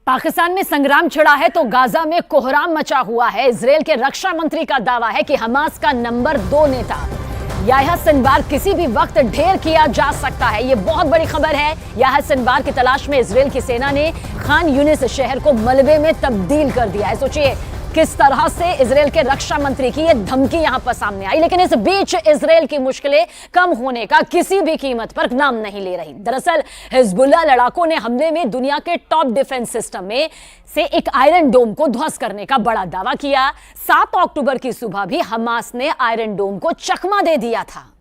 पाकिस्तान में संग्राम छिड़ा है तो गाजा में कोहराम मचा हुआ है। इजरायल के रक्षा मंत्री का दावा है कि हमास का नंबर 2 नेता याह्या सिनवार किसी भी वक्त ढेर किया जा सकता है। ये बहुत बड़ी खबर है। याह्या सिनवार की तलाश में इजरायल की सेना ने खान यूनिस शहर को मलबे में तब्दील कर दिया है। सोचिए किस तरह से इजरायल के रक्षा मंत्री की ये धमकी यहां पर सामने आई। लेकिन इस बीच इजरायल की मुश्किलें कम होने का किसी भी कीमत पर नाम नहीं ले रही। दरअसल हिजबुल्लाह लड़ाकों ने हमले में दुनिया के टॉप डिफेंस सिस्टम में से एक आयरन डोम को ध्वस्त करने का बड़ा दावा किया। 7 अक्टूबर की सुबह भी हमास ने आयरन डोम को चकमा दे दिया था।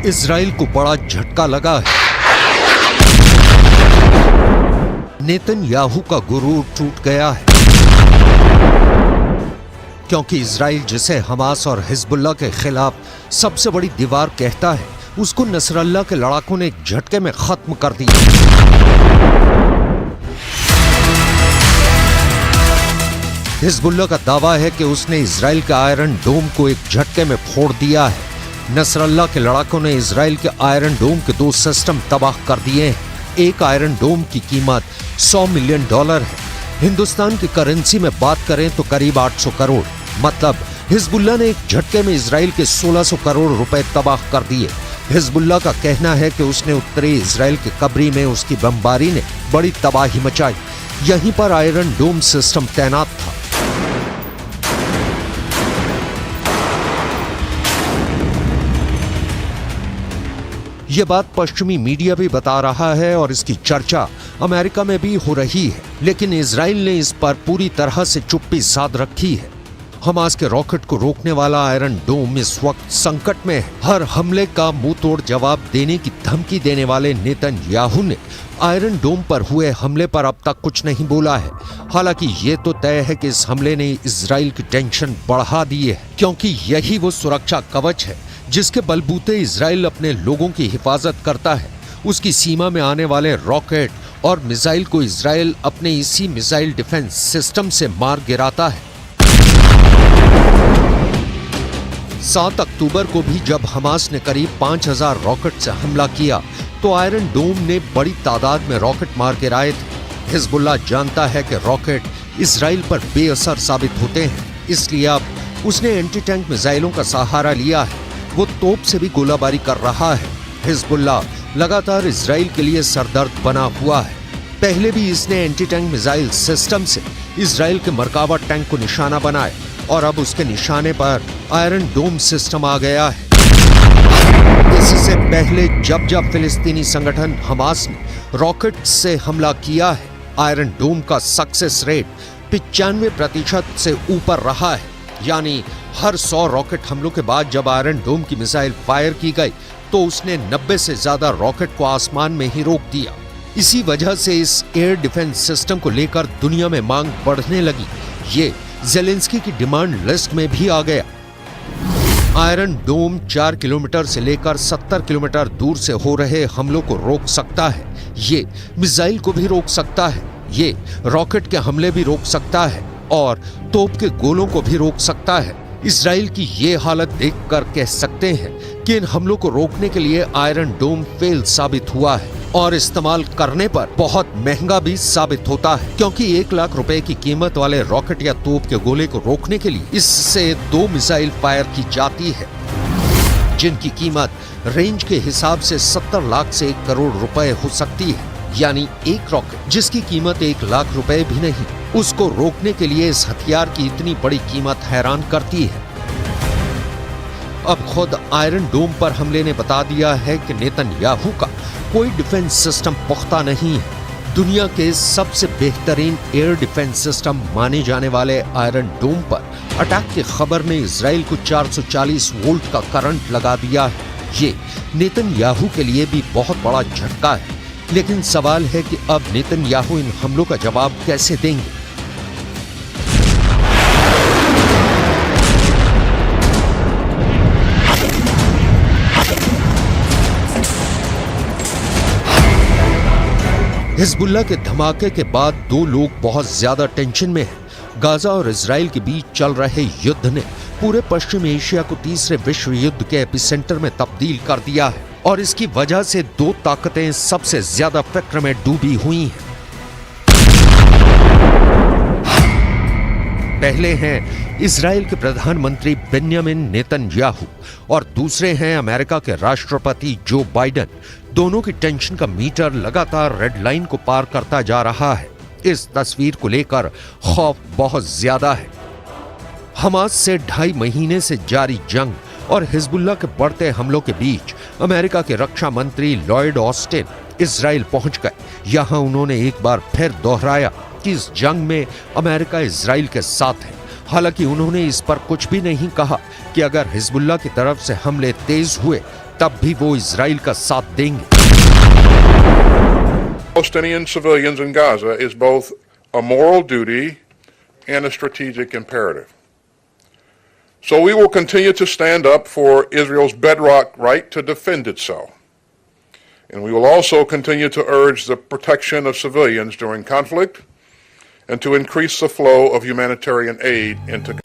इजराइल को बड़ा झटका लगा है। नेतन्याहू का गुरूर टूट गया है, क्योंकि इजराइल जिसे हमास और हिजबुल्लाह के खिलाफ सबसे बड़ी दीवार कहता है, उसको नसरल्लाह के लड़ाकों ने एक झटके में खत्म कर दिया। हिजबुल्लाह का दावा है कि उसने इजराइल के आयरन डोम को एक झटके में फोड़ दिया है। नसरल्लाह के लड़ाकों ने इजराइल के आयरन डोम के 2 सिस्टम तबाह कर दिए हैं। एक आयरन डोम की कीमत $100 मिलियन है। हिंदुस्तान की करेंसी में बात करें तो करीब 800 करोड़। मतलब हिजबुल्लाह ने एक झटके में इजराइल के 1600 करोड़ रुपए तबाह कर दिए। हिजबुल्लाह का कहना है कि उसने उत्तरी इजराइल के कब्री में उसकी बमबारी ने बड़ी तबाही मचाई। यहीं पर आयरन डोम सिस्टम तैनात था। यह बात पश्चिमी मीडिया भी बता रहा है और इसकी चर्चा अमेरिका में भी हो रही है, लेकिन इजराइल ने इस पर पूरी तरह से चुप्पी साध रखी है। हमास के रॉकेट को रोकने वाला आयरन डोम इस वक्त संकट में है। हर हमले का मुंह तोड़ जवाब देने की धमकी देने वाले नेतन्याहू ने आयरन डोम पर हुए हमले पर अब तक कुछ नहीं बोला है। हालांकि ये तो तय है कि इस हमले ने इजराइल की टेंशन बढ़ा दी है, क्योंकि यही वो सुरक्षा कवच है जिसके बलबूते इजराइल अपने लोगों की हिफाजत करता है। उसकी सीमा में आने वाले रॉकेट और मिसाइल को इजराइल अपने इसी मिसाइल डिफेंस सिस्टम से मार गिराता है। 7 अक्टूबर को भी जब हमास ने करीब 5000 रॉकेट से हमला किया तो आयरन डोम ने बड़ी तादाद में रॉकेट मार गिराए थे। हिजबुल्लाह जानता है कि रॉकेट इजराइल पर बेअसर साबित होते हैं, इसलिए अब उसने एंटी टैंक मिसाइलों का सहारा लिया है। वो तोप से भी गोलाबारी कर रहा है। हिजबुल्लाह लगातार इजराइल के लिए सरदर्द बना हुआ है। पहले भी इसने एंटी टैंक मिसाइल सिस्टम से इजराइल के मरकाबा टैंक को निशाना बनाया और अब उसके निशाने पर आयरन डोम सिस्टम आ गया है। इससे पहले जब जब फिलिस्तीनी संगठन हमास ने रॉकेट से हमला किया है, आयरन डोम का सक्सेस रेट 95% से ऊपर रहा है। यानी हर 100 रॉकेट हमलों के बाद जब आयरन डोम की मिसाइल फायर की गई तो उसने 90 से ज्यादा रॉकेट को आसमान में ही रोक दिया। इसी वजह से इस एयर डिफेंस सिस्टम को लेकर दुनिया में मांग बढ़ने लगी। ये ज़ेलेंस्की की डिमांड लिस्ट में भी आ गया। आयरन डोम 4 किलोमीटर से लेकर 70 किलोमीटर दूर से हो रहे हमलों को रोक सकता है। ये मिसाइल को भी रोक सकता है, ये रॉकेट के हमले भी रोक सकता है और तोप के गोलों को भी रोक सकता है। इजराइल की ये हालत देखकर कह सकते हैं कि इन हमलों को रोकने के लिए आयरन डोम फेल साबित हुआ है और इस्तेमाल करने पर बहुत महंगा भी साबित होता है, क्योंकि 1 लाख रुपए की कीमत वाले रॉकेट या तोप के गोले को रोकने के लिए इससे 2 मिसाइल फायर की जाती है, जिनकी कीमत रेंज के हिसाब से 70 लाख से 1 करोड़ रुपए हो सकती है। यानी एक रॉकेट जिसकी कीमत 1 लाख रुपए भी नहीं, उसको रोकने के लिए इस हथियार की इतनी बड़ी कीमत हैरान करती है। अब खुद आयरन डोम पर हमले ने बता दिया है कि नेतन्याहू का कोई डिफेंस सिस्टम पुख्ता नहीं है। दुनिया के सबसे बेहतरीन एयर डिफेंस सिस्टम माने जाने वाले आयरन डोम पर अटैक की खबर ने इजराइल को 440 वोल्ट का करंट लगा दिया है। ये नेतन्याहू के लिए भी बहुत बड़ा झटका है। लेकिन सवाल है कि अब नेतन्याहू इन हमलों का जवाब कैसे देंगे। हिजबुल्लाह के धमाके के बाद दो लोग बहुत ज्यादा टेंशन में हैं। गाजा और इजराइल के बीच चल रहे युद्ध ने पूरे पश्चिम एशिया को तीसरे विश्व युद्ध के एपिसेंटर में तब्दील कर दिया है और इसकी वजह से दो ताकतें सबसे ज्यादा फिक्र में डूबी हुई हैं। पहले हैं इजराइल के प्रधानमंत्री बेन्यामिन नेतन्याहू और दूसरे हैं अमेरिका के राष्ट्रपति जो बाइडेन। दोनों की टेंशन का मीटर लगातार रेड लाइन को पार करता जा रहा है। इस तस्वीर को लेकर खौफ बहुत ज्यादा है। हमास से 2.5 महीने से जारी जंग और हिजबुल्लाह के बढ़ते हमलों के बीच अमेरिका के रक्षा मंत्री लॉयड ऑस्टिन इजराइल पहुंच गए। यहां उन्होंने एक बार फिर दोहराया कि इस जंग में अमेरिका इजराइल के साथ है। हालांकि उन्होंने इस पर कुछ भी नहीं कहा कि अगर हिजबुल्लाह की तरफ से हमले तेज हुए तब भी वो इजराइल का साथ देंगे। Palestinian civilians in Gaza is both a moral duty and a strategic imperative. So we will continue to stand up for Israel's bedrock right to defend itself. And we will also continue to urge the protection of civilians during conflict and to increase the flow of humanitarian aid into